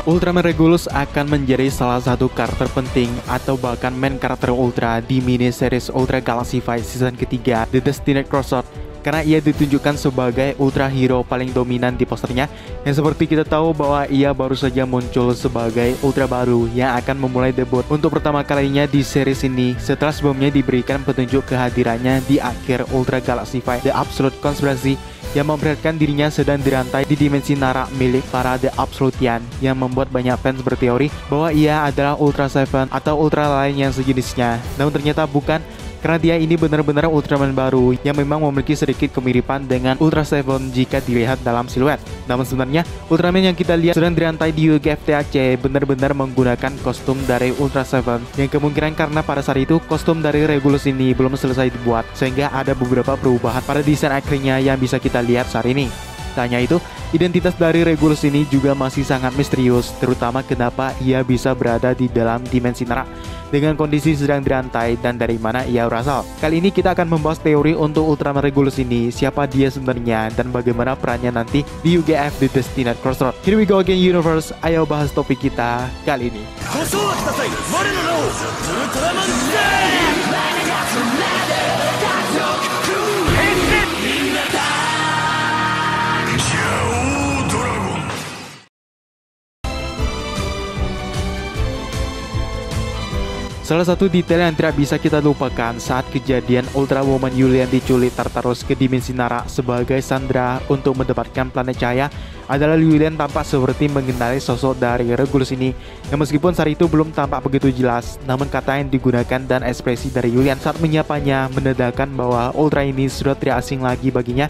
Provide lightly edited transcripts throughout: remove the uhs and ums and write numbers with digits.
Ultraman Regulus akan menjadi salah satu karakter penting atau bahkan main karakter Ultra di mini series Ultra Galaxy Fight season ketiga The Destined Crossroad, karena ia ditunjukkan sebagai ultra hero paling dominan di posternya, yang seperti kita tahu bahwa ia baru saja muncul sebagai ultra baru yang akan memulai debut untuk pertama kalinya di series ini setelah sebelumnya diberikan petunjuk kehadirannya di akhir Ultra Galaxy Fight The Absolute Conspiracy, yang memperlihatkan dirinya sedang dirantai di dimensi Nara milik para The Absolutian, yang membuat banyak fans berteori bahwa ia adalah Ultra Seven atau Ultra lain yang sejenisnya. Namun ternyata bukan, karena dia ini benar-benar Ultraman baru yang memang memiliki sedikit kemiripan dengan Ultra Seven jika dilihat dalam siluet. Namun sebenarnya Ultraman yang kita lihat sedang dirantai di UGF THC benar-benar menggunakan kostum dari Ultra Seven, yang kemungkinan karena pada saat itu kostum dari Regulus ini belum selesai dibuat, sehingga ada beberapa perubahan pada desain akhirnya yang bisa kita lihat saat ini. Tak hanya itu, identitas dari Regulus ini juga masih sangat misterius, terutama kenapa ia bisa berada di dalam dimensi Nara dengan kondisi sedang dirantai dan dari mana ia berasal. Kali ini kita akan membahas teori untuk Ultraman Regulus ini, siapa dia sebenarnya dan bagaimana perannya nanti di UGF The Destined Crossroad. Here we go again universe, ayo bahas topik kita kali ini. Salah satu detail yang tidak bisa kita lupakan saat kejadian Ultra Woman Yulian diculik Tartarus ke dimensi Nara sebagai sandera untuk mendapatkan planet cahaya adalah Yulian tampak seperti mengenali sosok dari Regulus ini, yang meskipun saat itu belum tampak begitu jelas, namun kata yang digunakan dan ekspresi dari Yulian saat menyapanya menandakan bahwa Ultra ini sudah tidak asing lagi baginya,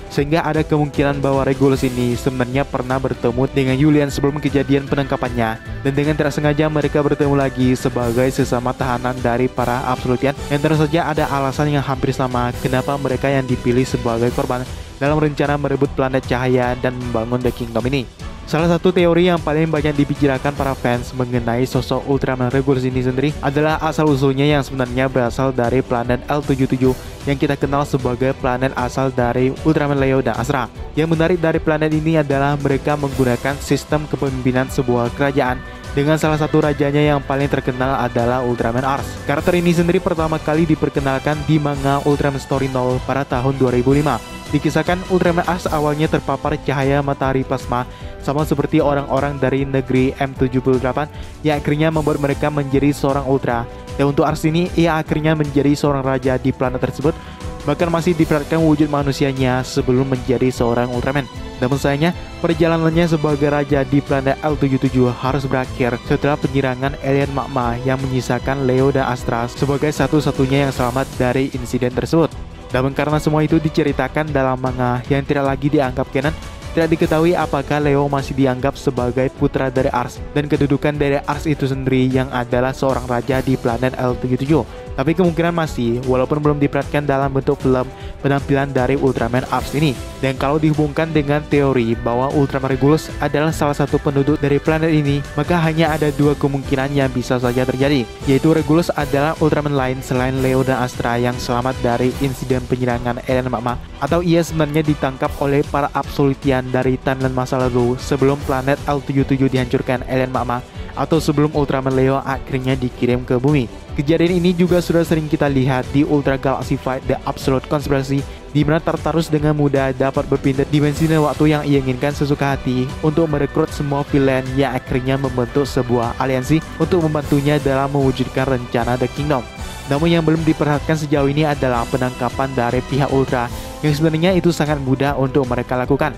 sehingga ada kemungkinan bahwa Regulus ini sebenarnya pernah bertemu dengan Yulian sebelum kejadian penangkapannya, dan dengan tidak sengaja mereka bertemu lagi sebagai sesama tahanan dari para Absolutian, yang tentu saja ada alasan yang hampir sama kenapa mereka yang dipilih sebagai korban dalam rencana merebut planet cahaya dan membangun The Kingdom ini. Salah satu teori yang paling banyak dibicarakan para fans mengenai sosok Ultraman Regulus ini sendiri adalah asal-usulnya yang sebenarnya berasal dari planet L77 yang kita kenal sebagai planet asal dari Ultraman Leo dan Astra. Yang menarik dari planet ini adalah mereka menggunakan sistem kepemimpinan sebuah kerajaan, dengan salah satu rajanya yang paling terkenal adalah Ultraman Ars. Karakter ini sendiri pertama kali diperkenalkan di manga Ultraman Story 0 pada tahun 2005. Dikisahkan Ultraman Ars awalnya terpapar cahaya matahari plasma sama seperti orang-orang dari negeri M78 yang akhirnya membuat mereka menjadi seorang Ultra. Dan untuk Ars ini, ia akhirnya menjadi seorang raja di planet tersebut, bahkan masih diperlihatkan wujud manusianya sebelum menjadi seorang Ultraman. Namun sayangnya, perjalanannya sebagai raja di planet L77 harus berakhir setelah penyerangan alien magma yang menyisakan Leo dan Astra sebagai satu-satunya yang selamat dari insiden tersebut. Namun karena semua itu diceritakan dalam manga yang tidak lagi dianggap canon, tidak diketahui apakah Leo masih dianggap sebagai putra dari Ars dan kedudukan dari Ars itu sendiri yang adalah seorang raja di planet L77. Tapi kemungkinan masih, walaupun belum diperlihatkan dalam bentuk film penampilan dari Ultraman Ars ini. Dan kalau dihubungkan dengan teori bahwa Ultraman Regulus adalah salah satu penduduk dari planet ini, maka hanya ada dua kemungkinan yang bisa saja terjadi, yaitu Regulus adalah Ultraman lain selain Leo dan Astra yang selamat dari insiden penyerangan alien magma, atau ia sebenarnya ditangkap oleh para Absolutian dari timeline masa lalu sebelum planet L77 dihancurkan alien magma, atau sebelum Ultraman Leo akhirnya dikirim ke bumi. Kejadian ini juga sudah sering kita lihat di Ultra Galaxy Fight The Absolute Conspiracy, di mana Tartarus dengan mudah dapat berpindah dimensi dan waktu yang ia inginkan sesuka hati untuk merekrut semua villain yang akhirnya membentuk sebuah aliansi untuk membantunya dalam mewujudkan rencana The Kingdom. Namun yang belum diperhatikan sejauh ini adalah penangkapan dari pihak Ultra, yang sebenarnya itu sangat mudah untuk mereka lakukan.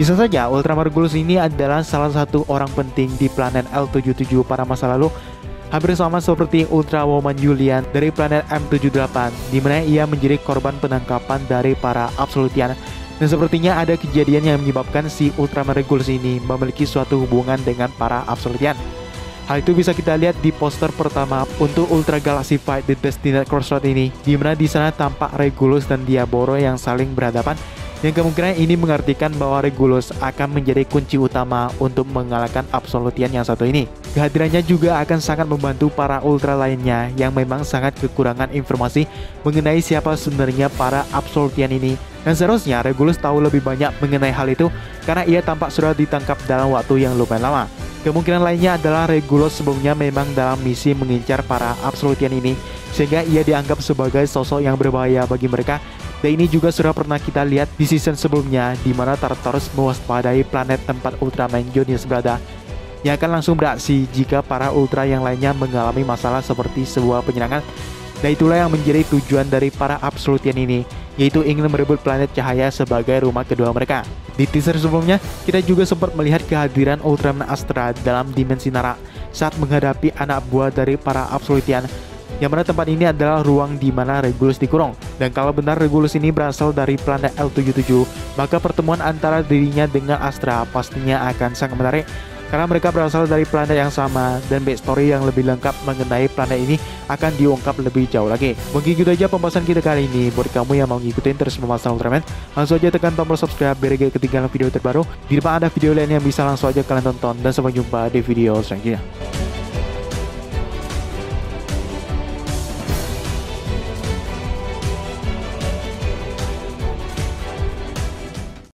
Bisa saja Ultraman Regulus ini adalah salah satu orang penting di planet L77 pada masa lalu, hampir sama seperti Ultra Woman Yulian dari planet M78, di mana ia menjadi korban penangkapan dari para Absolutian. Dan sepertinya ada kejadian yang menyebabkan si Ultraman Regulus ini memiliki suatu hubungan dengan para Absolutian. Hal itu bisa kita lihat di poster pertama untuk Ultra Galaxy Fight The Destined Crossroad ini, di mana di sana tampak Regulus dan Diablo yang saling berhadapan, yang kemungkinan ini mengartikan bahwa Regulus akan menjadi kunci utama untuk mengalahkan Absolutian yang satu ini. Kehadirannya juga akan sangat membantu para Ultra lainnya yang memang sangat kekurangan informasi mengenai siapa sebenarnya para Absolutian ini. Dan seharusnya Regulus tahu lebih banyak mengenai hal itu karena ia tampak sudah ditangkap dalam waktu yang lumayan lama. Kemungkinan lainnya adalah Regulus sebelumnya memang dalam misi mengincar para Absolutian ini, sehingga ia dianggap sebagai sosok yang berbahaya bagi mereka. Dan ini juga sudah pernah kita lihat di season sebelumnya, di mana Tartarus mewaspadai planet tempat Ultraman Geonios berada, yang akan langsung beraksi jika para Ultra yang lainnya mengalami masalah seperti sebuah penyerangan. Dan itulah yang menjadi tujuan dari para Absolutian ini, yaitu ingin merebut planet cahaya sebagai rumah kedua mereka. Di teaser sebelumnya, kita juga sempat melihat kehadiran Ultraman Astra dalam dimensi Nara saat menghadapi anak buah dari para Absolutian, yang mana tempat ini adalah ruang di mana Regulus dikurung. Dan kalau benar Regulus ini berasal dari planet L77, maka pertemuan antara dirinya dengan Astra pastinya akan sangat menarik, karena mereka berasal dari planet yang sama, dan backstory yang lebih lengkap mengenai planet ini akan diungkap lebih jauh lagi. Mungkin gitu aja pembahasan kita kali ini. Buat kamu yang mau ngikutin terus pembahasan Ultraman, langsung aja tekan tombol subscribe biar gak ketinggalan video terbaru. Di depan ada video lain yang bisa langsung aja kalian tonton, dan sampai jumpa di video selanjutnya.